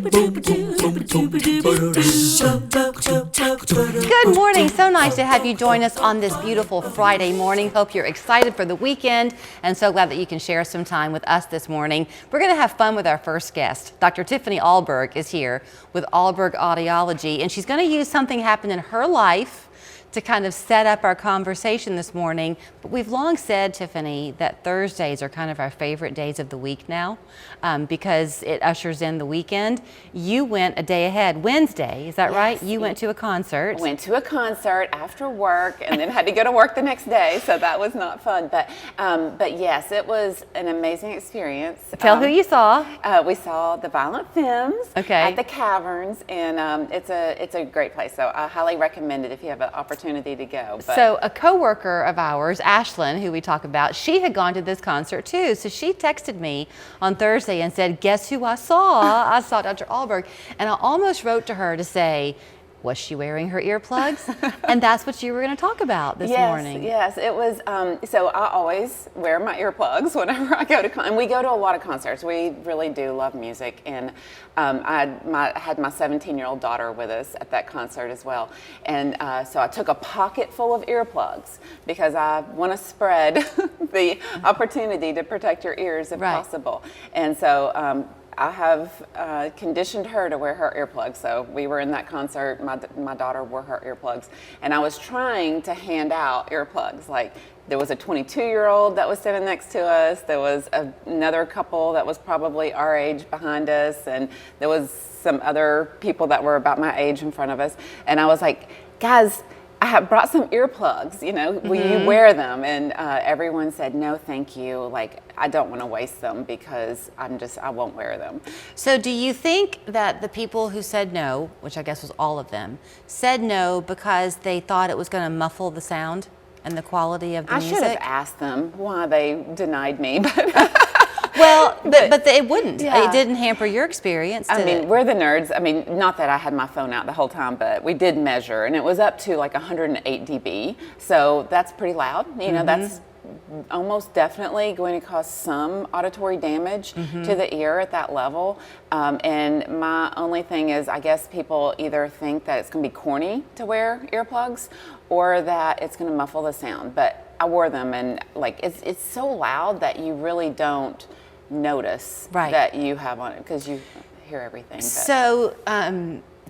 Good morning. So nice to have you join us on this beautiful Friday morning. Hope you're excited for the weekend and so glad that you can share some time with us this morning. We're going to have fun with our first guest. Dr. Tiffany Ahlberg is here with Ahlberg Audiology, and she's going to use something happened in her life to kind of set up our conversation this morning. But we've long said, Tiffany, that Thursdays are kind of our favorite days of the week now because it ushers in the weekend. You went a day ahead, Wednesday, is that right? You went to a concert. Went to a concert after work and then had to go to work the next day, so that was not fun. But yes, it was an amazing experience. Tell who you saw. We saw the Violent Femmes at the Caverns, and it's a great place, so I highly recommend it if you have an opportunity to go. So a coworker of ours, Ashlyn, who we talk about, she had gone to this concert too. So she texted me on Thursday and said, guess who I saw? I saw Dr. Ahlberg. And I almost wrote to her to say, was she wearing her earplugs? And that's what you were going to talk about this morning. Yes, it was. So I always wear my earplugs whenever I go to and we go to a lot of concerts. We really do love music, and I had my 17-year-old daughter with us at that concert as well. And so I took a pocket full of earplugs because I want to spread the opportunity to protect your ears if possible. And so I have conditioned her to wear her earplugs. So we were in that concert, my daughter wore her earplugs, and I was trying to hand out earplugs. Like, there was a 22-year-old that was sitting next to us, there was another couple that was probably our age behind us, and there was some other people that were about my age in front of us. And I was like, guys, I have brought some earplugs, you know, will you wear them? And everyone said, no, thank you. Like, I don't want to waste them because I won't wear them. So do you think that the people who said no, which I guess was all of them, said no because they thought it was going to muffle the sound and the quality of the music? I should have asked them why they denied me, but well, but it wouldn't. Yeah. It didn't hamper your experience, did it? We're the nerds. I mean, not that I had my phone out the whole time, but we did measure, and it was up to like 108 dB. So that's pretty loud. You know, that's almost definitely going to cause some auditory damage to the ear at that level. And my only thing is, I guess people either think that it's going to be corny to wear earplugs or that it's going to muffle the sound. But I wore them, and like it's so loud that you really don't notice that you have on it because you hear everything. But. So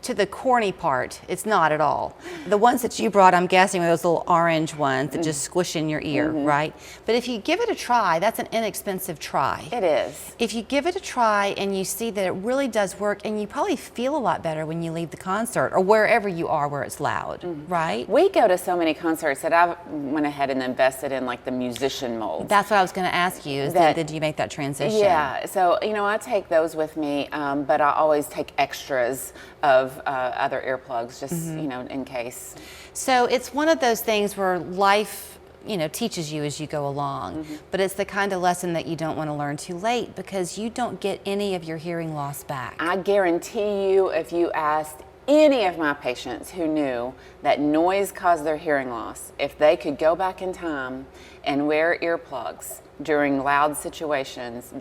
to the corny part, it's not at all. The ones that you brought, I'm guessing, were those little orange ones that just squish in your ear, right? But if you give it a try, that's an inexpensive try. It is. If you give it a try and you see that it really does work, and you probably feel a lot better when you leave the concert or wherever you are where it's loud, right? We go to so many concerts that I went ahead and invested in like the musician molds. That's what I was going to ask you, is did you make that transition? Yeah, so you know, I take those with me, but I always take extras of other earplugs just you know, in case. So it's one of those things where life, you know, teaches you as you go along, but it's the kind of lesson that you don't want to learn too late because you don't get any of your hearing loss back. I guarantee you, if you asked any of my patients who knew that noise caused their hearing loss, if they could go back in time and wear earplugs during loud situations,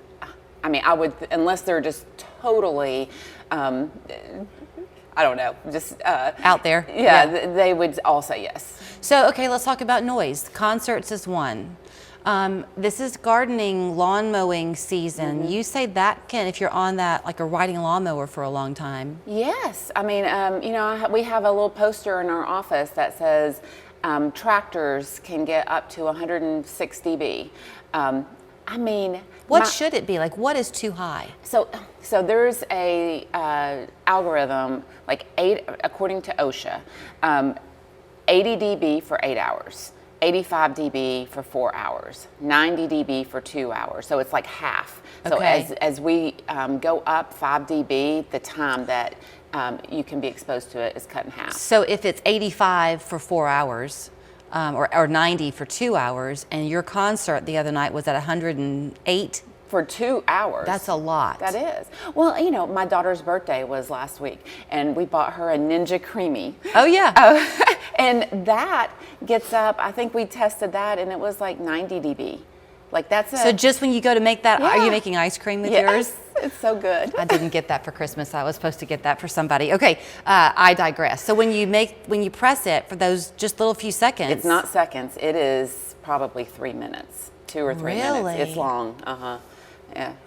I mean, I would, unless they're just totally I don't know, just out there. Yeah, they would all say yes. So, okay, let's talk about noise. Concerts is one. This is gardening, lawn mowing season. You say that can, if you're on that, like a riding a lawnmower for a long time. Yes, I mean, you know, we have a little poster in our office that says tractors can get up to 106 dB. I mean, what should it be? Like, what is too high? So there's a algorithm, like according to OSHA, 80 dB for 8 hours, 85 dB for 4 hours, 90 dB for 2 hours. So it's like half. So as we go up 5 dB, the time that you can be exposed to it is cut in half. So if it's 85 for 4 hours, or 90 for 2 hours, and your concert the other night was at 108 for 2 hours. That's a lot. That is. Well, you know, my daughter's birthday was last week, and we bought her a Ninja Creamy. Oh yeah. And that gets up, I think we tested that, and it was like 90 dB. Like that's So just when you go to make that, are you making ice cream with yours? It's so good. I didn't get that for Christmas. I was supposed to get that for somebody. Okay, I digress. So when you press it for those just little few seconds. It's not seconds. It is probably 3 minutes, 2 or 3 Really? minutes. It's long.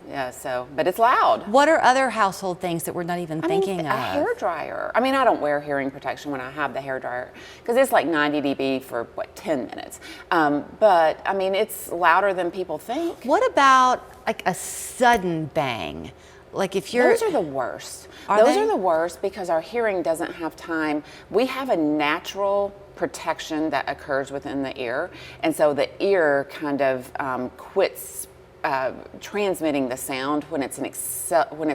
Yeah. So, but it's loud. What are other household things that we're not even thinking of? A hair dryer. I mean, I don't wear hearing protection when I have the hair dryer because it's like 90 dB for 10 minutes. But I mean, it's louder than people think. What about like a sudden bang? Like if you're. Those are the worst. Those are the worst because our hearing doesn't have time. We have a natural protection that occurs within the ear, and so the ear kind of quits transmitting the sound when it's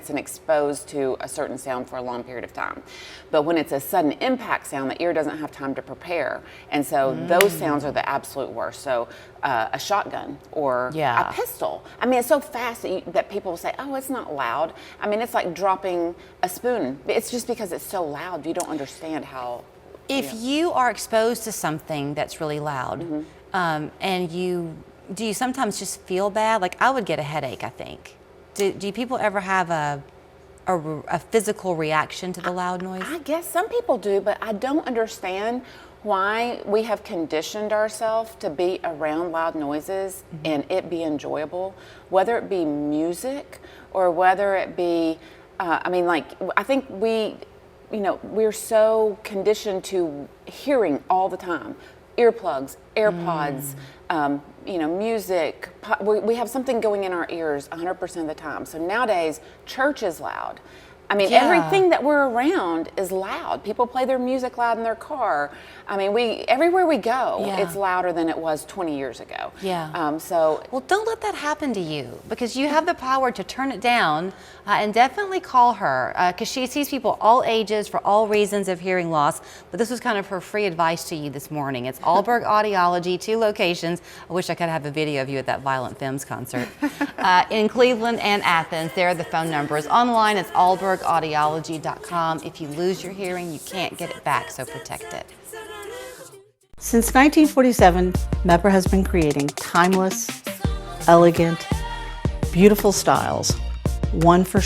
exposed to a certain sound for a long period of time. But when it's a sudden impact sound, the ear doesn't have time to prepare, and so those sounds are the absolute worst. So a shotgun or a pistol. I mean, it's so fast that people will say, "Oh, it's not loud." I mean, it's like dropping a spoon. It's just because it's so loud, you don't understand how. If you are exposed to something that's really loud, and do you sometimes just feel bad? Like I would get a headache, I think. Do people ever have a physical reaction to the loud noise? I guess some people do, but I don't understand why we have conditioned ourselves to be around loud noises and it be enjoyable, whether it be music or whether it be, I mean, like, I think we're so conditioned to hearing all the time. Earplugs, AirPods, music. We have something going in our ears 100% of the time. So nowadays, church is loud. I mean, everything that we're around is loud. People play their music loud in their car. I mean, everywhere we go, it's louder than it was 20 years ago. Well, don't let that happen to you because you have the power to turn it down and definitely call her because she sees people all ages for all reasons of hearing loss. But this was kind of her free advice to you this morning. It's Ahlberg Audiology, 2 locations. I wish I could have a video of you at that Violent Femmes concert in Cleveland and Athens. There, the phone number is online. It's ahlbergaudiology.com. If you lose your hearing, you can't get it back, so protect it. Since 1947, MEPR has been creating timeless, elegant, beautiful styles, one for